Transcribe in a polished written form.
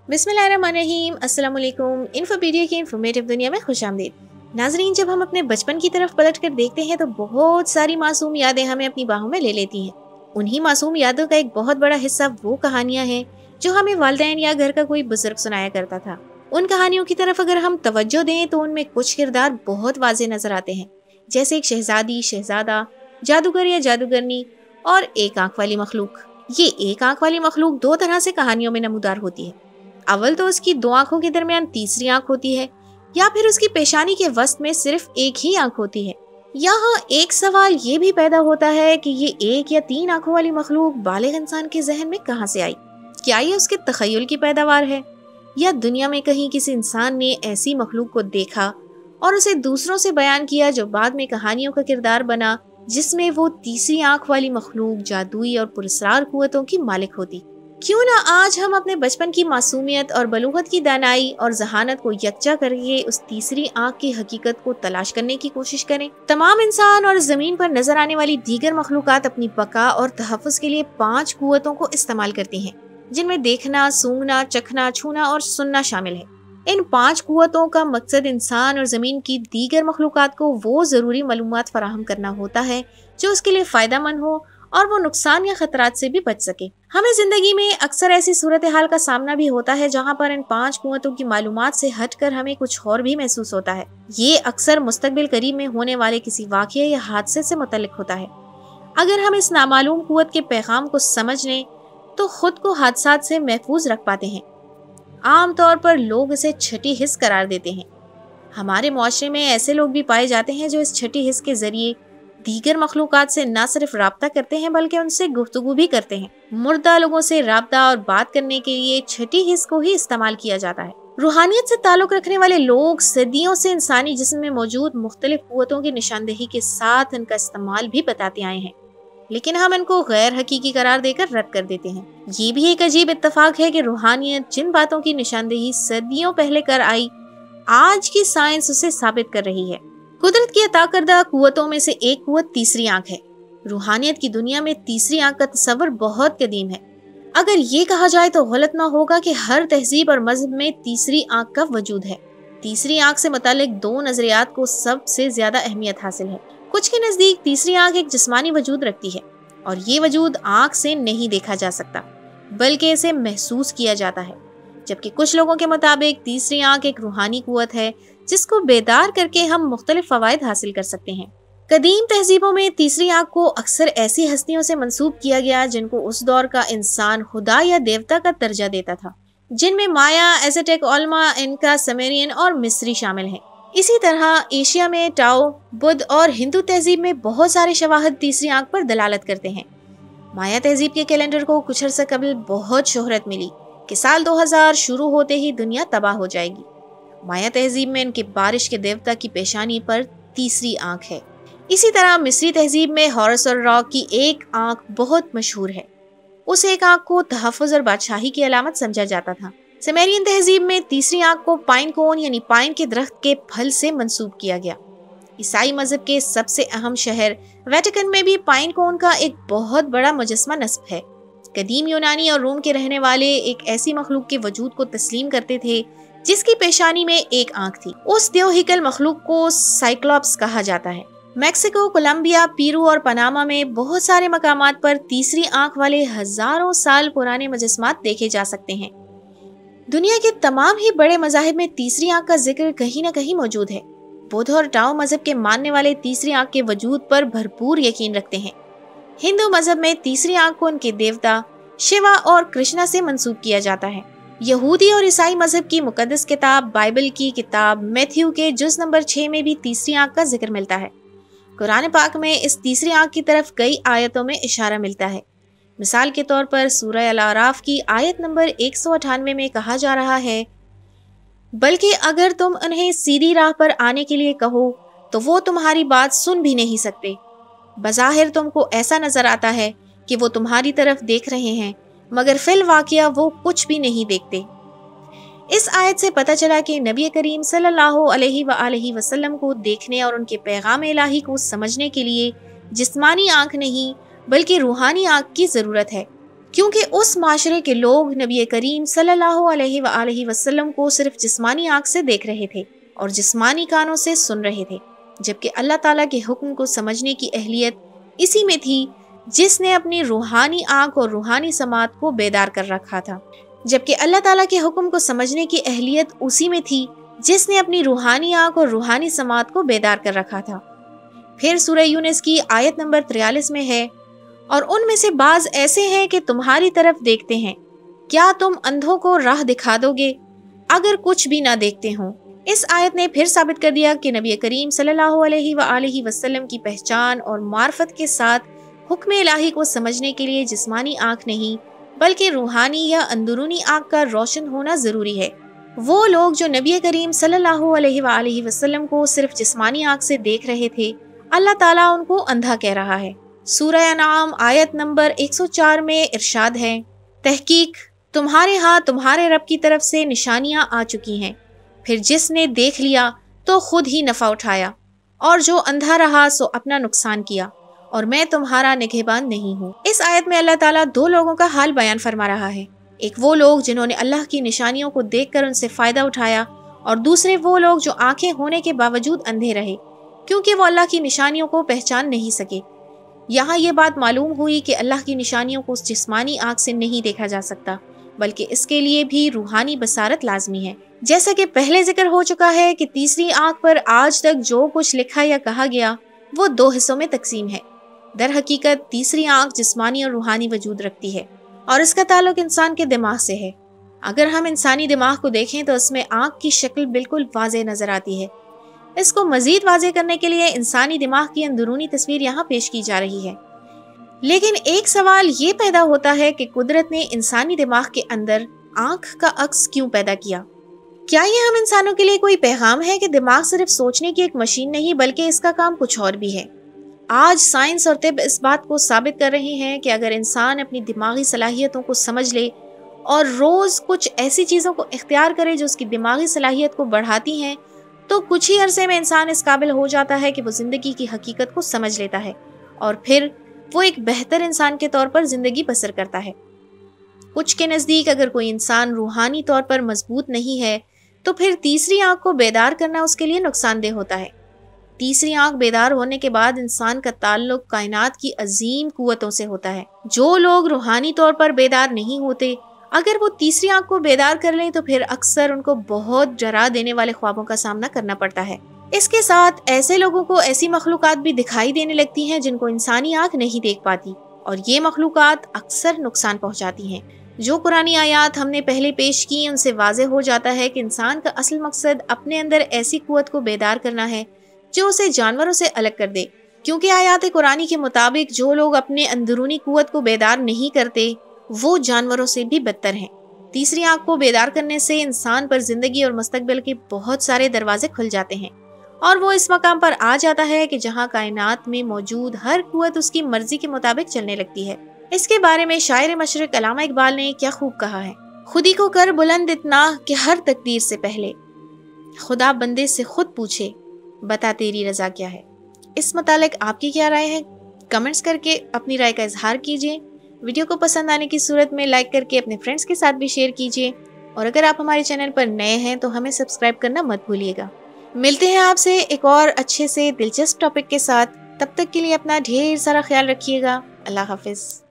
بسم اللہ الرحمن الرحیم۔ السلام علیکم۔ انفوپیڈیا کی انفارمیٹیو دنیا میں خوش آمدید۔ ناظرین، جب ہم اپنے بچپن کی طرف پلٹ کر دیکھتے ہیں تو بہت ساری معصوم یادیں ہمیں اپنی باہوں میں لے لیتی ہیں۔ انہی معصوم یادوں کا ایک بہت بڑا حصہ وہ کہانیاں ہیں جو ہمیں والدین یا گھر کا کوئی بزرگ سنایا کرتا تھا۔ ان کہانیوں کی طرف اگر ہم توجہ دیں تو ان میں کچھ کردار بہت واضح نظر آتے ہیں، جیسے ایک شہزادی، شہزادہ، جادوگر یا جادوگرنی اور ایک آنکھ والی مخلوق۔ یہ ایک آنکھ والی مخلوق دو طرح سے کہانیوں میں نمودار ہوتی ہے۔ اول تو اس کی دو آنکھوں کے درمیان تیسری آنکھ ہوتی ہے، یا پھر اس کی پیشانی کے وسط میں صرف ایک ہی آنکھ ہوتی ہے۔ یہاں ایک سوال یہ بھی پیدا ہوتا ہے کہ یہ ایک یا تین آنکھوں والی مخلوق بالغ انسان کے ذہن میں کہاں سے آئی؟ کیا یہ اس کے تخیل کی پیداوار ہے، یا دنیا میں کہیں کسی انسان نے ایسی مخلوق کو دیکھا اور اسے دوسروں سے بیان کیا جو بعد میں کہانیوں کا کردار بنا، جس میں وہ تیسری آنکھ والی مخلوق جادوئی اور پراسرار قوتوں کی مالک ہوتی؟ کیوں نہ آج ہم اپنے بچپن کی معصومیت اور بلوغت کی دانائی اور ذہانت کو یکجا کر کے اس تیسری آنکھ کی حقیقت کو تلاش کرنے کی کوشش کریں۔ تمام انسان اور زمین پر نظر آنے والی دیگر مخلوقات اپنی بقا اور تحفظ کے لیے 5 قوتوں کو استعمال کرتی ہیں، جن میں دیکھنا، سونگنا، چکھنا، چھونا اور سننا شامل ہے۔ ان 5 قوتوں کا مقصد انسان اور زمین کی دیگر مخلوقات کو وہ ضروری معلومات فراہم کرنا ہوتا ہے جو اس کے لیے فائدہ مند ہو اور وہ نقصان یا خطرات سے بھی بچ سکے۔ ہمیں زندگی میں اکثر ایسی صورتحال کا سامنا بھی ہوتا ہے جہاں پر ان 5 قوتوں کی معلومات سے ہٹ کر ہمیں کچھ اور بھی محسوس ہوتا ہے۔ یہ اکثر مستقبل قریب میں ہونے والے کسی واقعے یا حادثے سے متعلق ہوتا ہے۔ اگر ہم اس نامعلوم قوت کے پیغام کو سمجھ لیں تو خود کو حادثات سے محفوظ رکھ پاتے ہیں۔ عام طور پر لوگ اسے چھٹی حس قرار دیتے ہیں۔ ہمارے معاشرے میں ایسے لوگ بھی پائے جاتے ہیں جو اس چھٹی حس کے ذریعے دیگر مخلوقات سے نہ صرف رابطہ کرتے ہیں بلکہ ان سے گفتگو بھی کرتے ہیں۔ مردہ لوگوں سے رابطہ اور بات کرنے کے لیے چھٹی حس کو ہی استعمال کیا جاتا ہے۔ روحانیت سے تعلق رکھنے والے لوگ صدیوں سے انسانی جسم میں موجود مختلف قوتوں کی نشاندہی کے ساتھ ان کا استعمال بھی بتاتے آئے ہیں، لیکن ہم ان کو غیر حقیقی قرار دے کر رد کر دیتے ہیں۔ یہ بھی ایک عجیب اتفاق ہے کہ روحانیت جن باتوں کی نشاندہی صدیوں پہلے کر آئی، آج کی سائنس اسے ثابت کر رہی ہے۔ قدرت کی عطا کردہ قوتوں میں سے ایک قوت تیسری آنکھ ہے۔ روحانیت کی دنیا میں تیسری آنکھ کا تصور بہت قدیم ہے۔ اگر یہ کہا جائے تو غلط نہ ہوگا کہ ہر تہذیب اور مذہب میں تیسری آنکھ کا وجود ہے۔ تیسری آنکھ سے متعلق 2 نظریات کو سب سے زیادہ اہمیت حاصل ہے۔ کچھ کے نزدیک تیسری آنکھ ایک جسمانی وجود رکھتی ہے، اور یہ وجود آنکھ سے نہیں دیکھا جا سکتا بلکہ اسے محسوس کیا جاتا ہے، جبکہ کچھ لوگوں کے مطابق تیسری آنکھ ایک روحانی قوت ہے جس کو بیدار کر کے ہم مختلف فوائد حاصل کر سکتے ہیں۔ قدیم تہذیبوں میں تیسری آنکھ کو اکثر ایسی ہستیوں سے منسوب کیا گیا جن کو اس دور کا انسان خدا یا دیوتا کا درجہ دیتا تھا، جن میں مایا، ایزٹیک علماء، انکھ، سمیرین اور مصری شامل ہیں۔ اسی طرح ایشیا میں ٹاؤ، بدھ اور ہندو تہذیب میں بہت سارے شواہد تیسری آنکھ پر دلالت کرتے ہیں۔ مایا تہذیب کے کیلنڈر کو کچھ عرصہ قبل بہت شہرت ملی کہ سال 2000 شروع ہوتے ہی دنیا تباہ ہو جائے گی۔ مایا تہذیب میں ان کے بارش کے دیوتا کی پیشانی پر تیسری آنکھ ہے۔ اسی طرح مصری تہذیب میں ہارس اور را کی ایک آنکھ بہت مشہور ہے۔ اس ایک آنکھ کو تحفظ اور بادشاہی کی علامت سمجھا جاتا تھا۔ سمیرین تہذیب میں تیسری آنکھ کو پائن کون یعنی پائن کے درخت کے پھل سے منسوب کیا گیا۔ عیسائی مذہب کے سب سے اہم شہر ویٹیکن میں بھی پائن کون کا ایک بہت بڑا مجسمہ نصب ہے۔ قدیم یونانی اور روم کے رہنے والے ایک ایسی مخلوق کے وجود کو تسلیم کرتے تھے جس کی پیشانی میں ایک آنکھ تھی۔ اس دیو ہیکل مخلوق کو سائیکلوپس کہا جاتا ہے۔ میکسیکو، کولمبیا، پیرو اور پاناما میں بہت سارے مقامات پر تیسری آنکھ والے ہزاروں سال پرانے مجسمات دیکھے جا سکتے ہیں۔ دنیا کے تمام ہی بڑے مذاہب میں تیسری آنکھ کا ذکر کہیں نہ کہیں موجود ہے۔ بدھ اور ٹاؤ مذہب کے ماننے والے تیسری آنکھ کے وجود پر بھرپور یقین رکھتے ہیں۔ ہندو مذہب میں تیسری آنکھ کو ان کے دیوتا شیوا اور کرشنا سے منسوب کیا جاتا ہے۔ یہودی اور عیسائی مذہب کی مقدس کتاب بائبل کی کتاب میتھیو کے جز نمبر 6 میں بھی تیسری آنکھ کا ذکر ملتا ہے۔ قرآن پاک میں اس تیسری آنکھ کی طرف کئی آیتوں میں اشارہ ملتا ہے۔ مثال کے طور پر سورہ الاعراف کی آیت نمبر 198 میں کہا جا رہا ہے، بلکہ اگر تم انہیں سیدھی راہ پر آنے کے لیے کہو تو وہ تمہاری بات سن بھی نہیں سکتے۔ بظاہر تم کو ایسا نظر آتا ہے کہ وہ تمہاری طرف دیکھ رہے ہیں، مگر فی الواقعہ وہ کچھ بھی نہیں دیکھتے۔ اس آیت سے پتہ چلا کہ نبی کریم صلی اللہ علیہ وآلہ وسلم کو دیکھنے اور ان کے پیغام الہی کو سمجھنے کے لیے جسمانی آنکھ نہیں بلکہ روحانی آنکھ کی ضرورت ہے۔ کیونکہ اس معاشرے کے لوگ نبی کریم صلی اللہ علیہ وآلہ وسلم کو صرف جسمانی آنکھ سے دیکھ رہے تھے اور جسمانی کانوں سے سن رہے تھے، جبکہ اللہ تعالیٰ کے حکم کو سمجھنے کی اہلیت اسی میں تھی جس نے اپنی روحانی آنکھ اور روحانی سماعت کو بیدار کر رکھا تھا، جبکہ اللہ تعالیٰ کے حکم کو سمجھنے کی اہلیت اسی میں تھی جس نے اپنی روحانی آنکھ اور روحانی سماعت کو بیدار کر رکھا تھا۔ پھر سورہ یونس کی آیت نمبر 43 میں ہے، اور ان میں سے بعض ایسے ہیں کہ تمہاری طرف دیکھتے ہیں، کیا تم اندھوں کو راہ دکھا دو گے اگر کچھ بھی نہ دیکھتے ہوں؟ اس آیت نے پھر ثابت کر دیا کہ نبی کریم صلی اللہ علیہ وآلہ وسلم کی پہچان اور معرفت کے ساتھ حکم الہی کو سمجھنے کے لیے جسمانی آنکھ نہیں بلکہ روحانی یا اندرونی آنکھ کا روشن ہونا ضروری ہے۔ وہ لوگ جو نبی کریم صلی اللہ علیہ وآلہ وسلم کو صرف جسمانی آنکھ سے دیکھ رہے تھے، اللہ تعالیٰ ان کو اندھا کہہ رہا ہے۔ سورہ انعام آیت نمبر 104 میں ارشاد ہے، تحقیق تمہارے ہاں تمہارے رب کی طرف سے نشانیاں آ چکی ہیں، پھر جس نے دیکھ لیا تو خود ہی نفع اٹھایا، اور جو اندھا رہا سو اپنا نقصان کیا، اور میں تمہارا نگہبان نہیں ہوں۔ اس آیت میں اللہ تعالیٰ دو لوگوں کا حال بیان فرما رہا ہے، ایک وہ لوگ جنہوں نے اللہ کی نشانیوں کو دیکھ کر ان سے فائدہ اٹھایا، اور دوسرے وہ لوگ جو آنکھیں ہونے کے باوجود اندھے رہے کیونکہ وہ اللہ کی نشانیوں کو پہچان نہیں سکے۔ یہاں یہ بات معلوم ہوئی کہ اللہ کی نشانیوں کو اس جسمانی آنکھ سے نہیں دیکھا جا سکتا، بلکہ اس کے لیے بھی روحانی بصارت لازمی ہے۔ جیسا کہ پہلے ذکر ہو چکا ہے کہ تیسری آنکھ پر آج تک جو کچھ لکھا یا کہا گیا وہ دو حصوں میں تقسیم ہے۔ در حقیقت تیسری آنکھ جسمانی اور روحانی وجود رکھتی ہے، اور اس کا تعلق انسان کے دماغ سے ہے۔ اگر ہم انسانی دماغ کو دیکھیں تو اس میں آنکھ کی شکل بالکل واضح نظر آتی ہے۔ اس کو مزید واضح کرنے کے لیے انسانی دماغ کی اندرونی تصویر یہاں پیش کی جا رہی ہے۔ لیکن ایک سوال یہ پیدا ہوتا ہے کہ قدرت نے انسانی دماغ کے اندر آنکھ کا عکس کیوں پیدا کیا؟ کیا یہ ہم انسانوں کے لیے کوئی پیغام ہے کہ دماغ صرف سوچنے کی ایک مشین نہیں بلکہ اس کا کام کچھ اور بھی ہے؟ آج سائنس اور طب اس بات کو ثابت کر رہے ہیں کہ اگر انسان اپنی دماغی صلاحیتوں کو سمجھ لے اور روز کچھ ایسی چیزوں کو اختیار کرے جو اس کی دماغی صلاحیت کو بڑھاتی ہیں، تو کچھ ہی عرصے میں انسان اس قابل ہو جاتا ہے کہ وہ زندگی کی حقیقت کو سمجھ لیتا ہے، اور پھر وہ ایک بہتر انسان کے طور پر زندگی بسر کرتا ہے۔ کچھ کے نزدیک اگر کوئی انسان روحانی طور پر مضبوط نہیں ہے تو پھر تیسری آنکھ کو بیدار کرنا اس کے لیے نقصان دہ ہوتا ہے۔ تیسری آنکھ بیدار ہونے کے بعد انسان کا تعلق کائنات کی عظیم قوتوں سے ہوتا ہے۔ جو لوگ روحانی طور پر بیدار نہیں ہوتے، اگر وہ تیسری آنکھ کو بیدار کر لیں تو پھر اکثر ان کو بہت ڈرا دینے والے خوابوں کا سامنا کرنا پڑتا ہے۔ اس کے ساتھ ایسے لوگوں کو ایسی مخلوقات بھی دکھائی دینے لگتی ہیں جن کو انسانی آنکھ نہیں دیکھ پاتی، اور یہ مخلوقات اکثر نقصان پہنچاتی ہیں۔ جو قرآنی آیات ہم نے پہلے پیش کی ان سے واضح ہو جاتا ہے کہ انسان کا اصل مقصد اپنے اندر ایسی قوت کو بیدار کرنا ہے جو اسے جانوروں سے الگ کر دے، کیونکہ آیات قرآنی کے مطابق جو لوگ اپنے اندرونی قوت کو بیدار نہیں کرتے وہ جانوروں سے بھی بدتر ہیں۔ تیسری آنکھ کو بیدار کرنے سے انسان پر زندگی اور مستقبل کے بہت سارے دروازے کھل جاتے ہیں، اور وہ اس مقام پر آ جاتا ہے کہ جہاں کائنات میں موجود ہر قوت اس کی مرضی کے مطابق چلنے لگتی ہے۔ اس کے بارے میں شاعر مشرق علامہ اقبال نے کیا خوب کہا ہے، خودی کو کر بلند اتنا کہ ہر تقدیر سے پہلے خدا بندے سے خود پوچھے بتا تیری رضا کیا ہے۔ اس متعلق آپ کی کیا رائے ہے؟ کمنٹس کر کے اپنی رائے کا اظہار کیجیے۔ ویڈیو کو پسند آنے کی صورت میں لائک کر کے اپنے فرینڈس کے ساتھ بھی شیئر کیجیے، اور اگر آپ ہمارے چینل پر نئے ہیں تو ہمیں سبسکرائب کرنا مت بھولیے گا۔ ملتے ہیں آپ سے ایک اور اچھے سے دلچسپ ٹاپک کے ساتھ، تب تک کے لیے اپنا ڈھیر سارا خیال رکھیے گا۔ اللہ حافظ۔